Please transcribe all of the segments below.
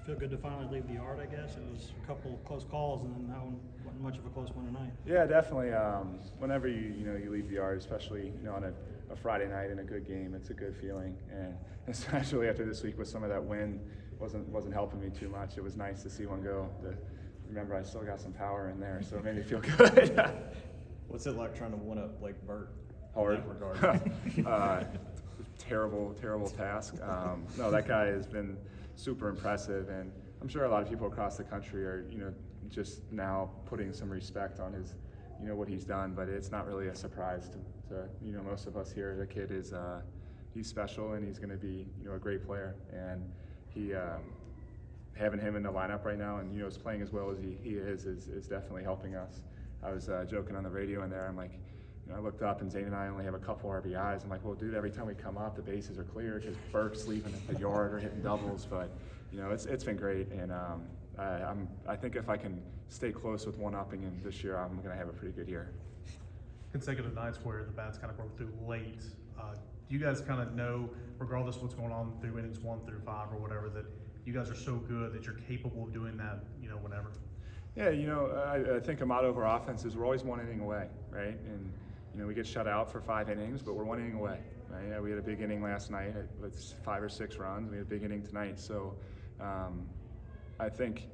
feel good to finally leave the yard, I guess? It was a couple of close calls, and then that one wasn't much of a close one tonight. Yeah, definitely. Whenever you leave the yard, especially on a Friday night in a good game, it's a good feeling. And especially after this week with some of that wind wasn't helping me too much. It was nice to see one go. Remember, I still got some power in there, so it made me feel good. What's it like trying to one up Blake Burt? Hard. In that regard? Terrible task. No, that guy has been super impressive, and I'm sure a lot of people across the country are, just now putting some respect on his, what he's done. But it's not really a surprise to most of us here. The kid is, he's special, and he's going to be, a great player. And he, having him in the lineup right now, and is playing as well as he is definitely helping us. I was joking on the radio in there. I'm like, I looked up and Zane and I only have a couple RBIs. I'm like, well, dude, every time we come up, the bases are clear because Burke's leaving a yard or hitting doubles. But it's been great, and I think if I can stay close with one-upping him this year, I'm going to have a pretty good year. Consecutive nights where the bats kind of broke through late. Do you guys kind of know, regardless of what's going on through innings 1 through 5 or whatever, that you guys are so good that you're capable of doing that, whenever? Yeah, I think a motto of our offense is we're always 1 inning away, right? And we get shut out for 5 innings, but we're 1 inning away. Right? Yeah, we had a big inning last night with 5 or 6 runs. We had a big inning tonight. So I think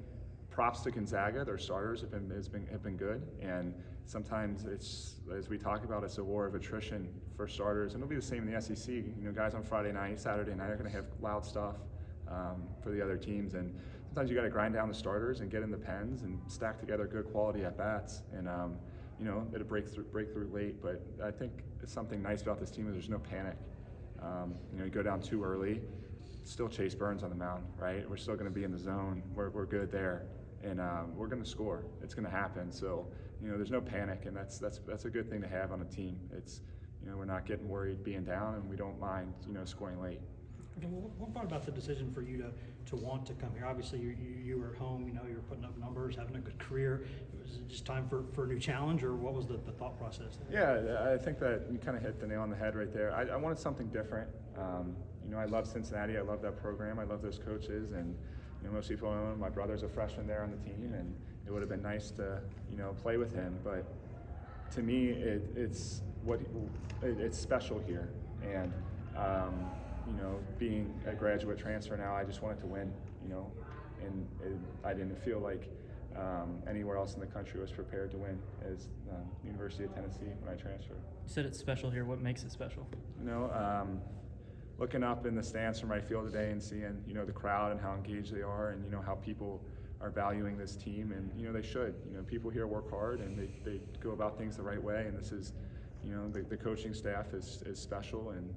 props to Gonzaga. Their starters have been good, and sometimes it's, as we talk about, it's a war of attrition for starters, and it'll be the same in the SEC. Guys on Friday night, Saturday night are going to have loud stuff for the other teams, and sometimes you got to grind down the starters and get in the pens and stack together good quality at bats. And it'll break through late, but I think something nice about this team is there's no panic. You go down too early, still Chase Burns on the mound, right? We're still going to be in the zone. We're good there, and we're going to score. It's going to happen. So there's no panic, and that's a good thing to have on a team. It's we're not getting worried being down, and we don't mind scoring late. What about the decision for you to want to come here? Obviously, you were at home. You were putting up numbers, having a good career. Was it just time for a new challenge, or what was the thought process there? Yeah, I think that you kind of hit the nail on the head right there. I wanted something different. I love Cincinnati. I love that program. I love those coaches, and most people know my brother's a freshman there on the team, and it would have been nice to play with him. But to me, it's special here, and being a graduate transfer now, I just wanted to win, and I didn't feel like anywhere else in the country was prepared to win as University of Tennessee when I transferred. You said it's special here. What makes it special? Looking up in the stands from right field today and seeing, the crowd and how engaged they are, and, how people are valuing this team, and, they should. People here work hard, and they go about things the right way, and this is, the coaching staff is special, and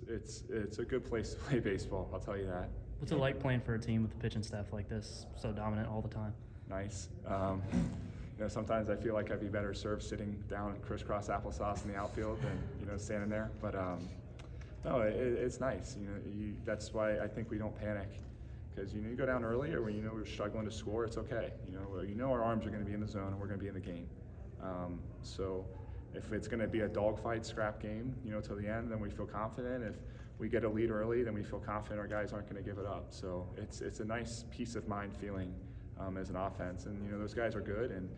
it's a good place to play baseball. I'll tell you that. What's it like playing for a team with a pitching staff like this, so dominant all the time? Nice. Sometimes I feel like I'd be better served sitting down and crisscross applesauce in the outfield than standing there. But no, it's nice. That's why I think we don't panic, because you go down early, or when we're struggling to score, it's okay. Our arms are going to be in the zone, and we're going to be in the game. So if it's going to be a dogfight, scrap game, till the end, then we feel confident. If we get a lead early, then we feel confident our guys aren't going to give it up. So it's a nice peace of mind feeling as an offense. And those guys are good. And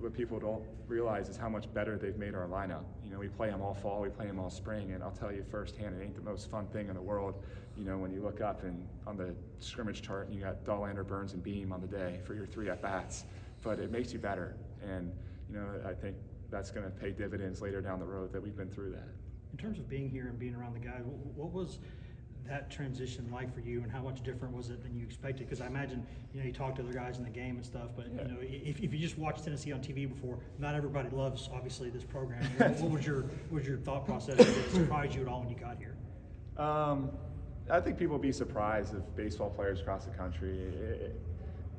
what people don't realize is how much better they've made our lineup. We play them all fall, we play them all spring, and I'll tell you firsthand, it ain't the most fun thing in the world. When you look up and on the scrimmage chart, and you got Dahlander, Burns, and Beam on the day for your 3 at bats. But it makes you better, and I think that's going to pay dividends later down the road that we've been through that. In terms of being here and being around the guys, what was that transition like for you, and how much different was it than you expected? Because I imagine, you talk to other guys in the game and stuff, but yeah. If you just watched Tennessee on TV before, not everybody loves, obviously, this program. What was your thought process? Did it surprise you at all when you got here? I think people will be surprised if baseball players across the country.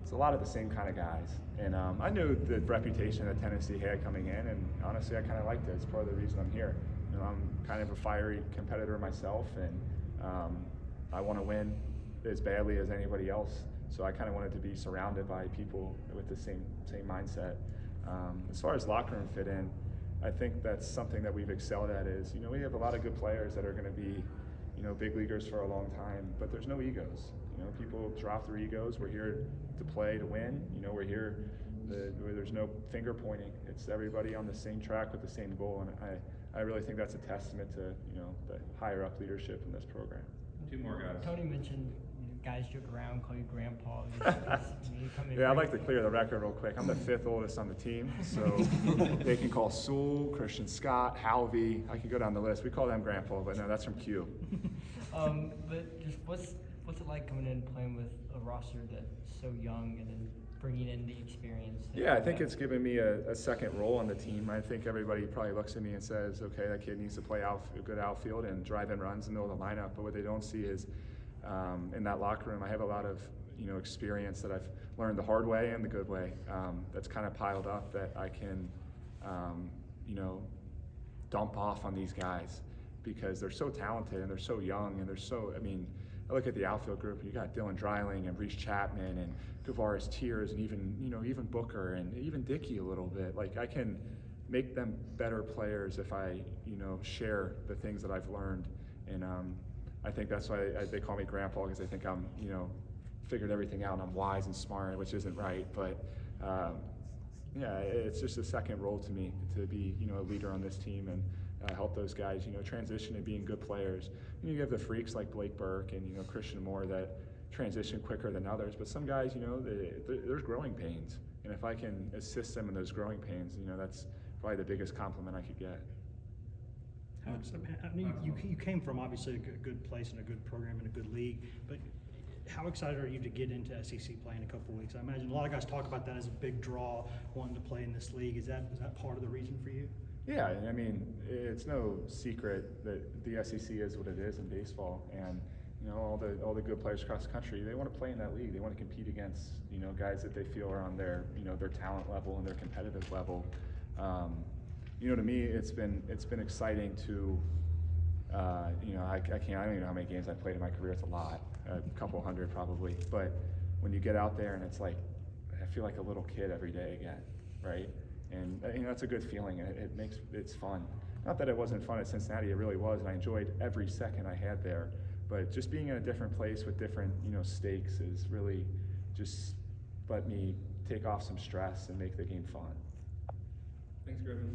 It's a lot of the same kind of guys, and I knew the reputation that Tennessee had coming in, and honestly, I kind of liked it. It's part of the reason I'm here. I'm kind of a fiery competitor myself, and I want to win as badly as anybody else. So I kind of wanted to be surrounded by people with the same mindset. As far as locker room fit in, I think that's something that we've excelled at. Is we have a lot of good players that are going to be big leaguers for a long time, but there's no egos. People drop their egos. We're here to play, to win. We're here. Where there's no finger pointing. It's everybody on the same track with the same goal, and I really think that's a testament to the higher up leadership in this program. Two more guys. Tony mentioned guys joke around, call you grandpa. Yeah, I'd like to clear the record real quick. I'm the 5th oldest on the team, so they can call Sewell, Christian Scott, Halvey. I could go down the list. We call them grandpa, but no, that's from Q. But just what's it like coming in and playing with a roster that's so young and then bringing in the experience? Yeah, I think it's given me a second role on the team. I think everybody probably looks at me and says, okay, that kid needs to play a good outfield and drive in runs in the middle of the lineup. But what they don't see is in that locker room, I have a lot of experience that I've learned the hard way and the good way. That's kind of piled up that I can dump off on these guys because they're so talented and they're so young and they're so. I look at the outfield group. You got Dylan Dreiling and Reese Chapman and Guevara's Tears and even Booker and even Dickey a little bit. Like I can make them better players if I share the things that I've learned, and I think that's why they call me grandpa, because they think I'm figured everything out and I'm wise and smart, which isn't right. But yeah, it's just a second role to me to be a leader on this team and help those guys transition to being good players. You have the freaks like Blake Burke and Christian Moore that transition quicker than others, but some guys there's growing pains, and if I can assist them in those growing pains, that's probably the biggest compliment I could get. You came from obviously a good place and a good program and a good league, but how excited are you to get into SEC play in a couple of weeks? I imagine a lot of guys talk about that as a big draw, wanting to play in this league. Is that part of the reason for you? Yeah, it's no secret that the SEC is what it is in baseball, and all the good players across the country, they want to play in that league. They want to compete against guys that they feel are on their their talent level and their competitive level. To me, it's been exciting to I don't even know how many games I've played in my career. It's a lot, a couple hundred probably. But when you get out there and it's like I feel like a little kid every day again, right? And it's a good feeling. It's fun. Not that it wasn't fun at Cincinnati, it really was, and I enjoyed every second I had there. But just being in a different place with different stakes is really just let me take off some stress and make the game fun. Thanks, Griffin.